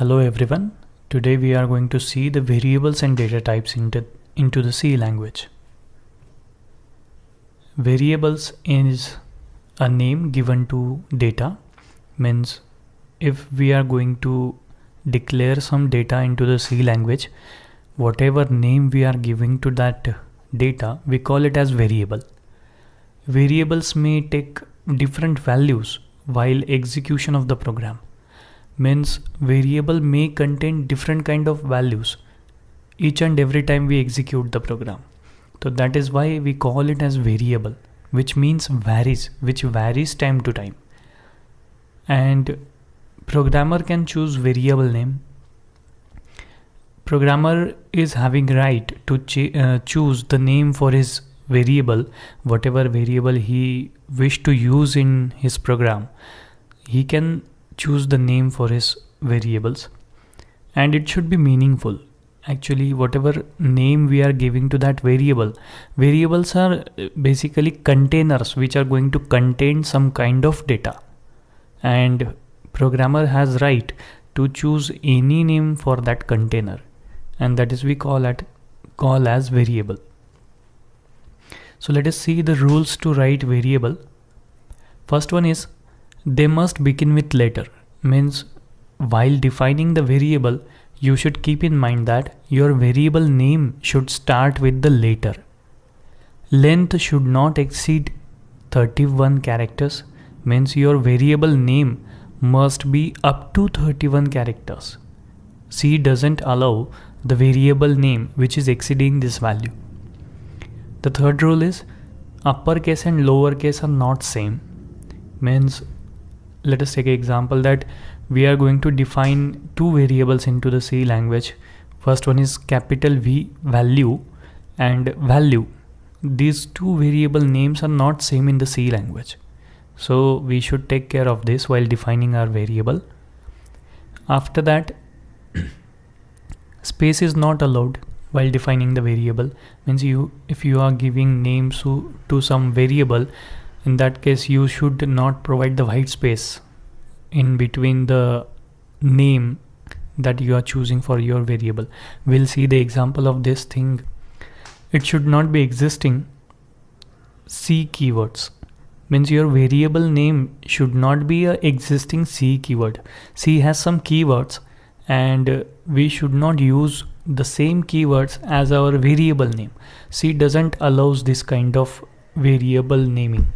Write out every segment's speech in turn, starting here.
Hello everyone. Today we are going to see the variables and data types into the C language. Variables is a name given to data. Means if we are going to declare some data into the C language, whatever name we are giving to that data, we call it as variable. Variables may take different values while execution of the program. Means variable may contain different kind of values each and every time we execute the program. So that is why we call it as variable, which means which varies time to time. And programmer can choose variable name. Programmer is having right to choose the name for his variable, whatever variable he wish to use in his program. He can choose the name for his variables, and it should be meaningful. Actually, whatever name we are giving to that variables are basically containers which are going to contain some kind of data, and programmer has right to choose any name for that container, and that is we call as variable. So let us see the rules to write variable. First one is they must begin with letter. Means while defining the variable, you should keep in mind that your variable name should start with the letter. Length should not exceed 31 characters. Means your variable name must be up to 31 characters. C doesn't allow the variable name which is exceeding this value. The third rule is uppercase and lowercase are not same. Means let us take an example that we are going to define two variables into the C language. First one is capital V value and value. These two variable names are not same in the C language. So we should take care of this while defining our variable. After that, space is not allowed while defining the variable. Means if you are giving names to some variable, in that case you should not provide the white space in between the name that you are choosing for your variable. We'll see the example of this thing. It should not be existing C keywords. Means your variable name should not be a existing C keyword. C has some keywords and we should not use the same keywords as our variable name. C doesn't allows this kind of variable naming.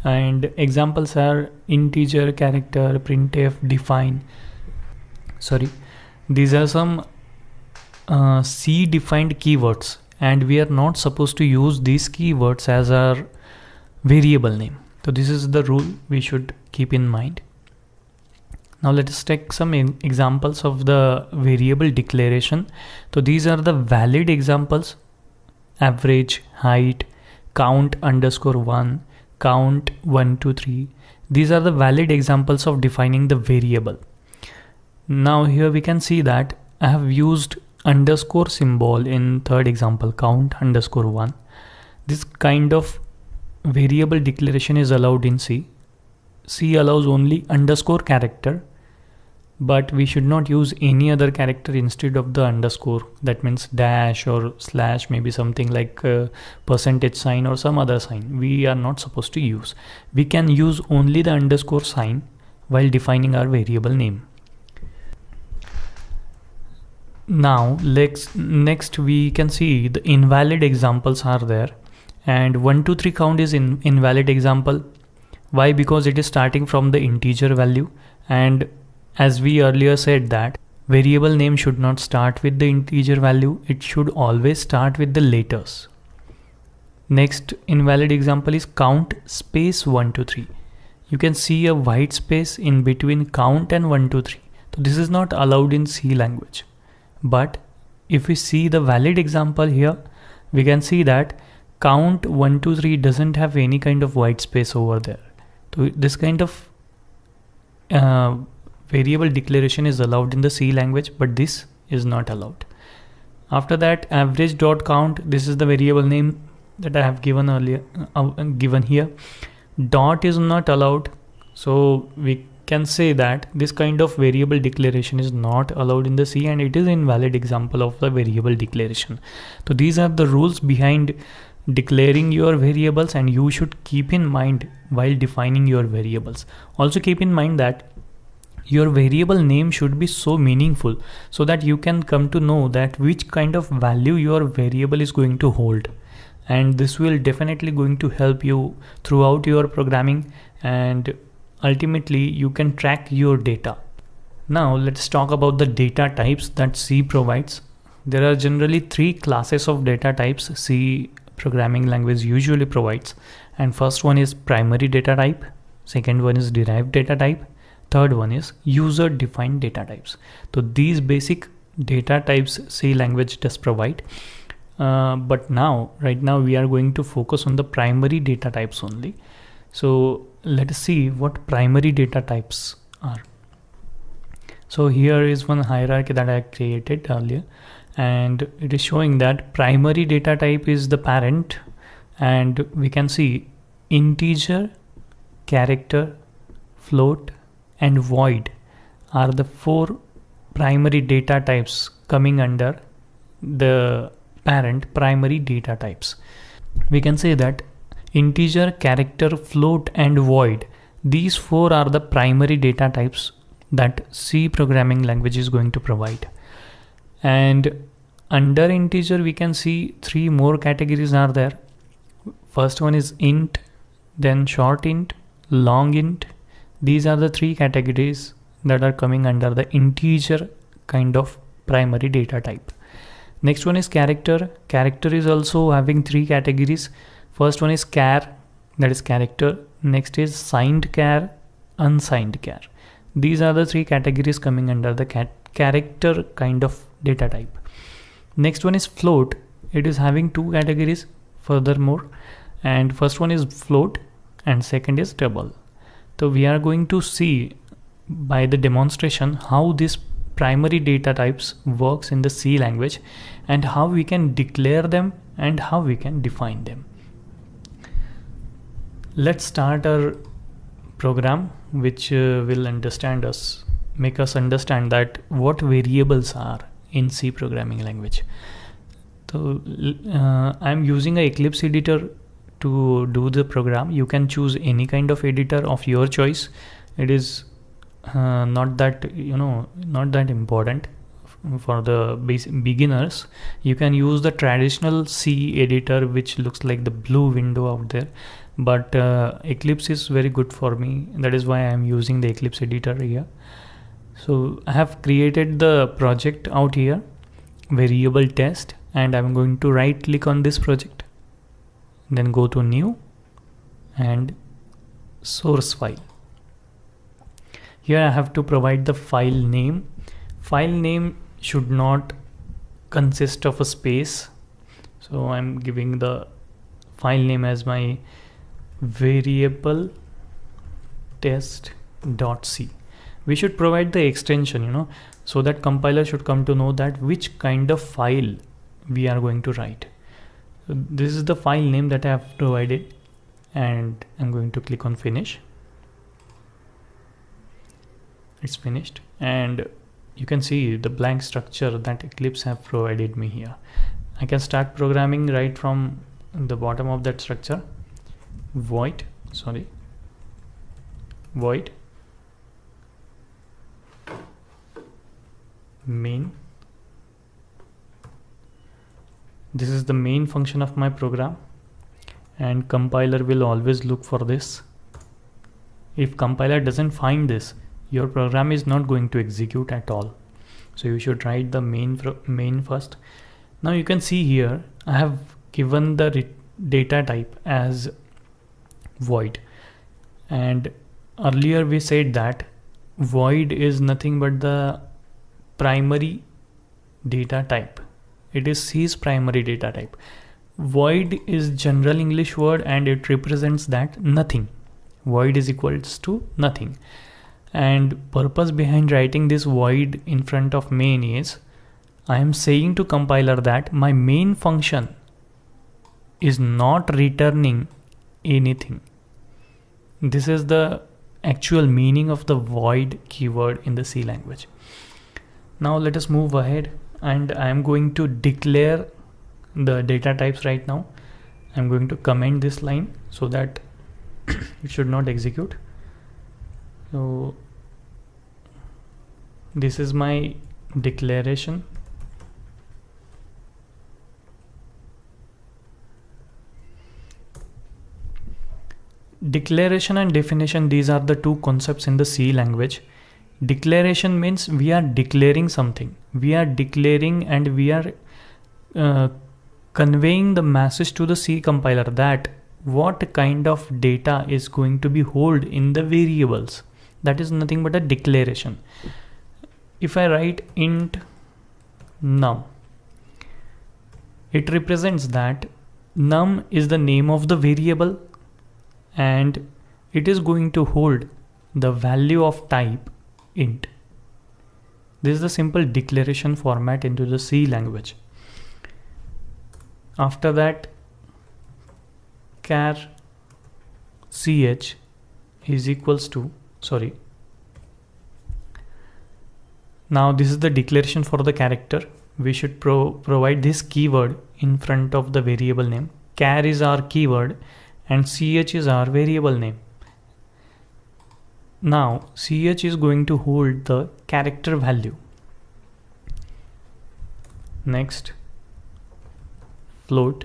And examples are integer, character, printf, define. These are some C defined keywords, and we are not supposed to use these keywords as our variable name. So this is the rule we should keep in mind. Now let us take some examples of the variable declaration. So these are the valid examples: average, height, count _1, count 1 2 3. These are the valid examples of defining the variable. Now here we can see that I have used underscore symbol in third example, count _1. This kind of variable declaration is allowed in C. C allows only underscore character, but we should not use any other character instead of the underscore. That means dash or slash, maybe something like percentage sign or some other sign. We are not supposed to use. We can use only the underscore sign while defining our variable name. Now next we can see the invalid examples are there, and 1 2 3 count is invalid example. Why? Because it is starting from the integer value, and as we earlier said that variable name should not start with the integer value, it should always start with the letters. Next invalid example is count space 1 2 3. You can see a white space in between count and 1 2 3. So this is not allowed in C language. But if we see the valid example here, we can see that count 1 2 3 doesn't have any kind of white space over there. So this kind of variable declaration is allowed in the C language, but this is not allowed. After that, average dot count, this is the variable name that I have given earlier, given here. Dot is not allowed, so we can say that this kind of variable declaration is not allowed in the C, and it is invalid example of the variable declaration. So these are the rules behind declaring your variables, and you should keep in mind while defining your variables. Also keep in mind that your variable name should be so meaningful so that you can come to know that which kind of value your variable is going to hold, and this will definitely going to help you throughout your programming, and ultimately you can track your data. Now let's talk about the data types that C provides. There are generally 3 classes of data types C programming language usually provides, and first one is primary data type, second one is derived data type, third one is user defined data types. So these basic data types C language does provide, but right now we are going to focus on the primary data types only. So let us see what primary data types are. So here is one hierarchy that I created earlier, and it is showing that primary data type is the parent, and we can see integer, character, float and void are the 4 primary data types coming under the parent primary data types. We can say that integer, character, float and void, these 4 are the primary data types that C programming language is going to provide. And under integer we can see 3 more categories are there. First one is int, then short int, long int. These are the 3 categories that are coming under the integer kind of primary data type. Next one is character. Character is also having 3 categories. First one is char, that is character. Next is signed char, unsigned char. These are the 3 categories coming under the character kind of data type. Next one is float. It is having 2 categories furthermore, and first one is float and second is double. So we are going to see by the demonstration how this primary data types works in the C language, and how we can declare them and how we can define them. Let's start our program, which will make us understand that what variables are in C programming language. So I'm using an Eclipse editor to do the program. You can choose any kind of editor of your choice. It is not that important for the beginners. You can use the traditional C editor, which looks like the blue window out there, but Eclipse is very good for me. That is why I am using the Eclipse editor here. So I have created the project out here, variable test, and I'm going to right click on this project, then go to new and source file. Here I have to provide the file name. File name should not consist of a space, so I'm giving the file name as my variable test.c. We should provide the extension, so that compiler should come to know that which kind of file we are going to write. So this is the file name that I have provided, and I'm going to click on finish. It's finished, and you can see the blank structure that Eclipse have provided me here. I can start programming right from the bottom of that structure. Void main. This is the main function of my program, and compiler will always look for this. If compiler doesn't find this, your program is not going to execute at all. So you should write the main first. Now you can see here I have given the data type as void, and earlier we said that void is nothing but the primary data type. It is C's primary data type. Void is general English word, and it represents that nothing. Void is equals to nothing. And purpose behind writing this void in front of main is I am saying to compiler that my main function is not returning anything. This is the actual meaning of the void keyword in the C language. Now let us move ahead, and I am going to declare the data types right now. I'm going to comment this line so that it should not execute. So this is my declaration. Declaration and definition, these are the two concepts in the C language. Declaration means we are declaring something. We are declaring and we are conveying the message to the C compiler that what kind of data is going to be held in the variables. That is nothing but a declaration. If I write int num, it represents that num is the name of the variable and it is going to hold the value of type int. This is the simple declaration format into the C language. After that, char ch is equals to, now this is the declaration for the character. We should provide this keyword in front of the variable name. Char is our keyword and ch is our variable name. Now ch is going to hold the character value. Next, float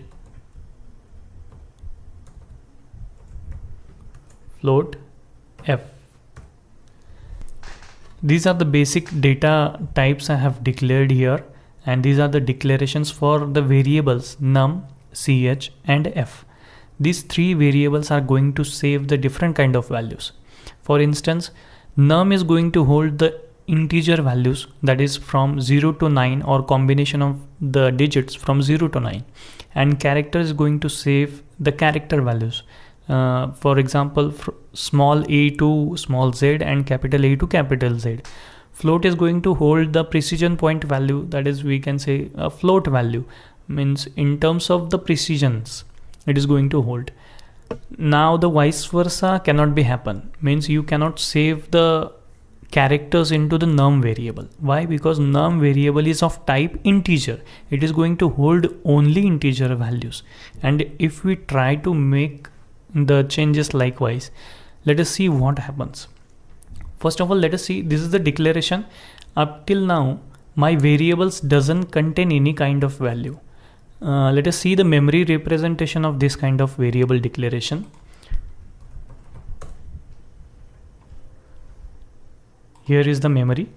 f. These are the basic data types I have declared here, and these are the declarations for the variables num, ch and f. These three variables are going to save the different kind of values. For instance, num is going to hold the integer values, that is from 0 to 9 or combination of the digits from 0 to 9, and character is going to save the character values. For example, small a to small z and capital A to capital Z. Float is going to hold the precision point value, that is we can say a float value, means in terms of the precisions it is going to hold. Now the vice versa cannot be happen, means you cannot save the characters into the num variable. Why? Because num variable is of type integer. It is going to hold only integer values, and if we try to make the changes likewise, let us see what happens. First of all, let us see, this is the declaration. Up till now my variables doesn't contain any kind of value. Let us see the memory representation of this kind of variable declaration. Here is the memory,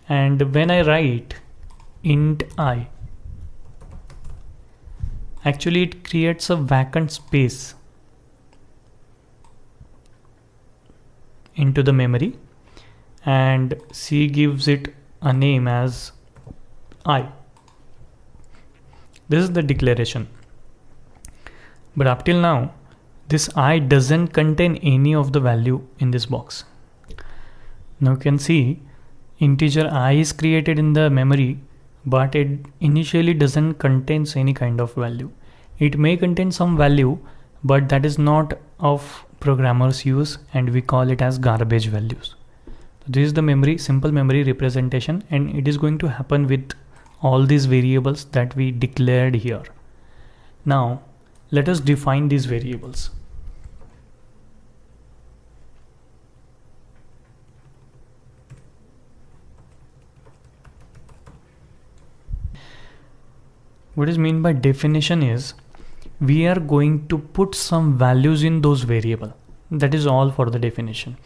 and when I write int I, actually it creates a vacant space into the memory, and C gives it a name as I. This is the declaration. But up till now, this I doesn't contain any of the value in this box. Now you can see integer I is created in the memory, but it initially doesn't contain any kind of value. It may contain some value, but that is not of programmers use, and we call it as garbage values. So this is the memory, simple memory representation, and it is going to happen with all these variables that we declared here. Now let us define these variables. What is meant by definition is we are going to put some values in those variable. That is all for the definition.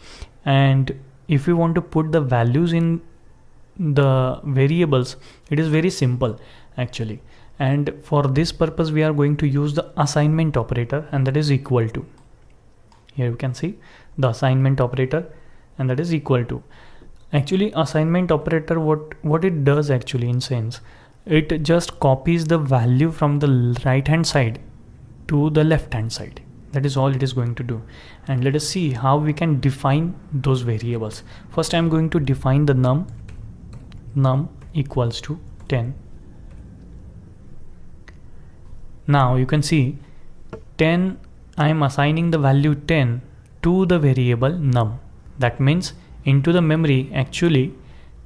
And if we want to put the values in the variables, it is very simple actually. And for this purpose we are going to use the assignment operator, and that is equal to. Here you can see the assignment operator, and that is equal to. Actually assignment operator, what it does actually in sense, it just copies the value from the right hand side to the left hand side. That is all it is going to do. And let us see how we can define those variables. First I am going to define the num equals to 10. Now you can see 10, I am assigning the value 10 to the variable num. That means into the memory actually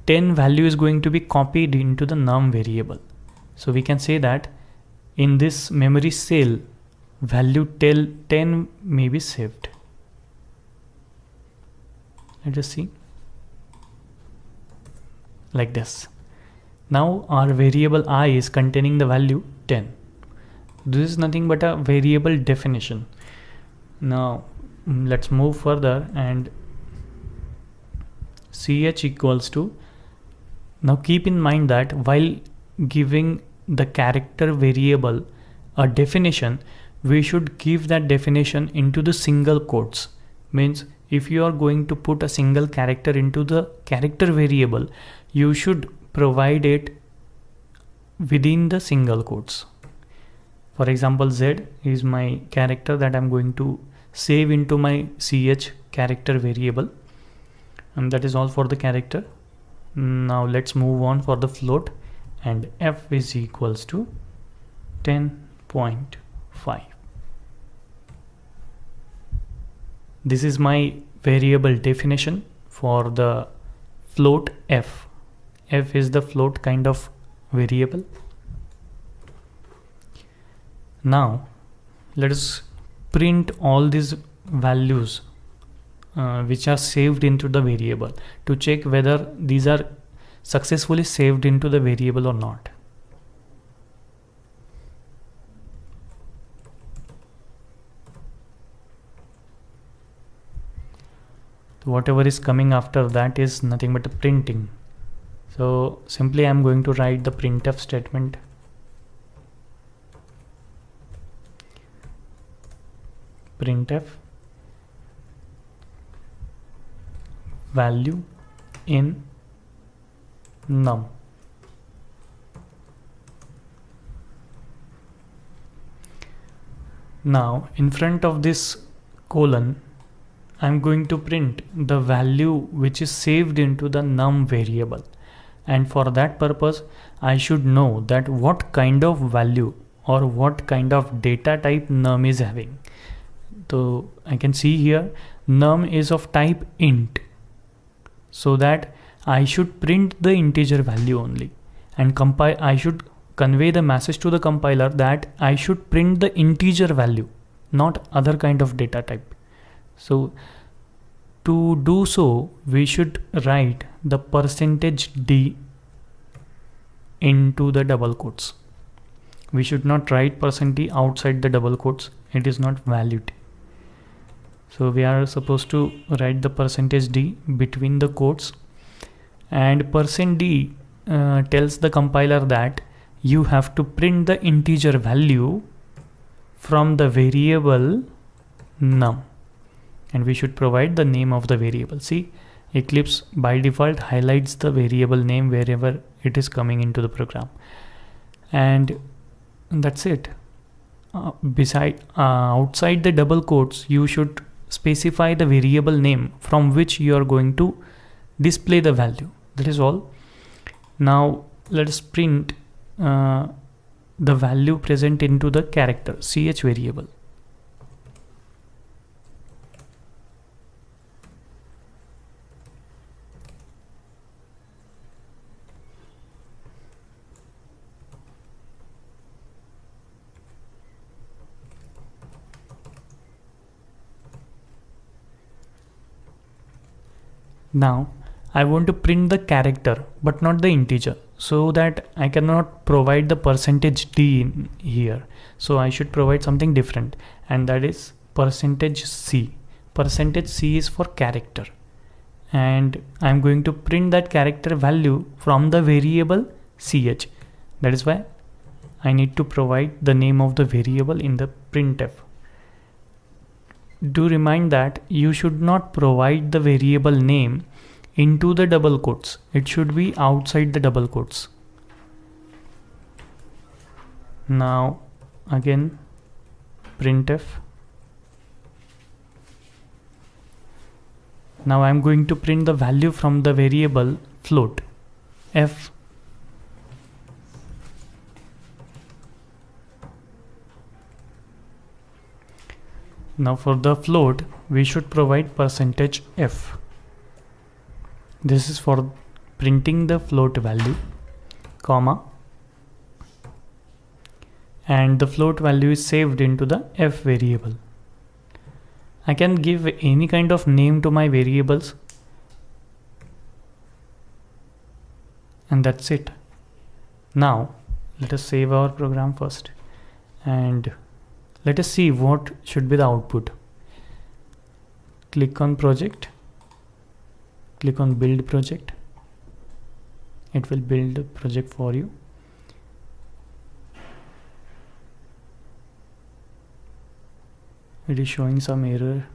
10 value is going to be copied into the num variable. So we can say that in this memory cell value 10 may be saved. Let us see, like this. Now our variable I is containing the value 10. This is nothing but a variable definition. Now let's move further and ch equals to, now keep in mind that while giving the character variable a definition, we should give that definition into the single quotes. Means if you are going to put a single character into the character variable, you should provide it within the single quotes. For example, Z is my character that I'm going to save into my ch character variable, and that is all for the character. Now let's move on for the float, and f is equals to 10.5. This is my variable definition for the float f. F is the float kind of variable. Now let us print all these values which are saved into the variable to check whether these are successfully saved into the variable or not. Whatever is coming after that is nothing but a printing. So simply I'm going to write the printf statement. Printf value in num. Now in front of this colon, I'm going to print the value which is saved into the num variable, and for that purpose I should know that what kind of value or what kind of data type num is having. So I can see here num is of type int, so that I should print the integer value only, and I should convey the message to the compiler that I should print the integer value, not other kind of data type. So to do so, we should write the %d into the double quotes. We should not write %d outside the double quotes. It is not valid. So we are supposed to write the %d between the quotes, and %d tells the compiler that you have to print the integer value from the variable num, and we should provide the name of the variable. See, Eclipse by default highlights the variable name wherever it is coming into the program, and that's it. Outside the double quotes, you should specify the variable name from which you are going to display the value. That is all. Now let us print the value present into the character ch variable. Now I want to print the character but not the integer, so that I cannot provide the %d in here. So I should provide something different, and that is %c. %c is for character, and I'm going to print that character value from the variable ch. That is why I need to provide the name of the variable in the printf. Do remind that you should not provide the variable name into the double quotes. It should be outside the double quotes. Now again printf. Now I'm going to print the value from the variable float f. Now for the float, we should provide %f. This is for printing the float value, comma, and the float value is saved into the f variable. I can give any kind of name to my variables, and that's it. Now let us save our program first and let us see what should be the output. Click on project, click on build project. It will build a project for you. It is showing some error.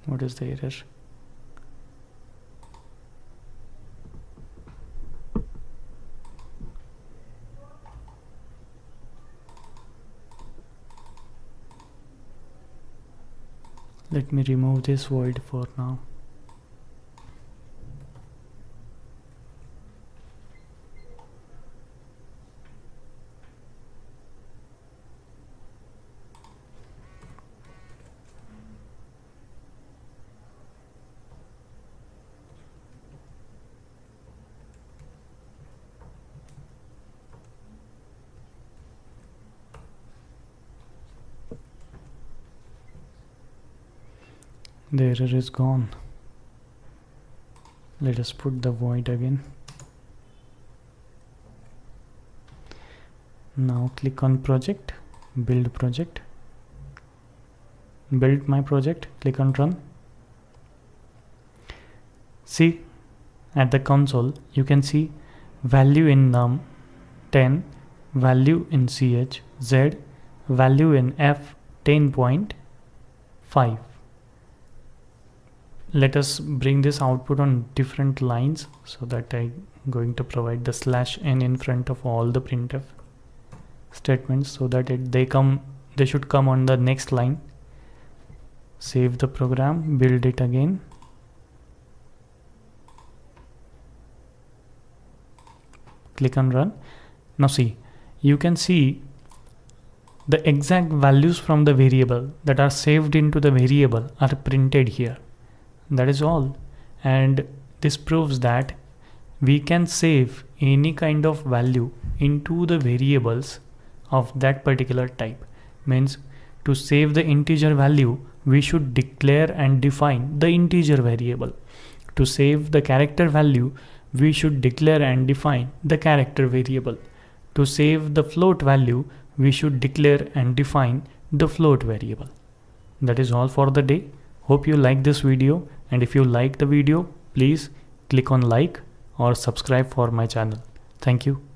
What is the error? Let me remove this void for now. The error is gone. Let us put the void again. Now click on project, build project, build my project, click on run. See, at the console you can see value in num 10, value in ch z, value in f 10.5. Let us bring this output on different lines so that I'm going to provide the /n in front of all the printf statements so that they should come on the next line. Save the program, build it again. Click on run. Now see, you can see the exact values from the variable that are saved into the variable are printed here. That is all, and this proves that we can save any kind of value into the variables of that particular type. Means to save the integer value, we should declare and define the integer variable. To save the character value, we should declare and define the character variable. To save the float value, we should declare and define the float variable. That is all for the day. Hope you like this video, and if you like the video, please click on like or subscribe for my channel. Thank you.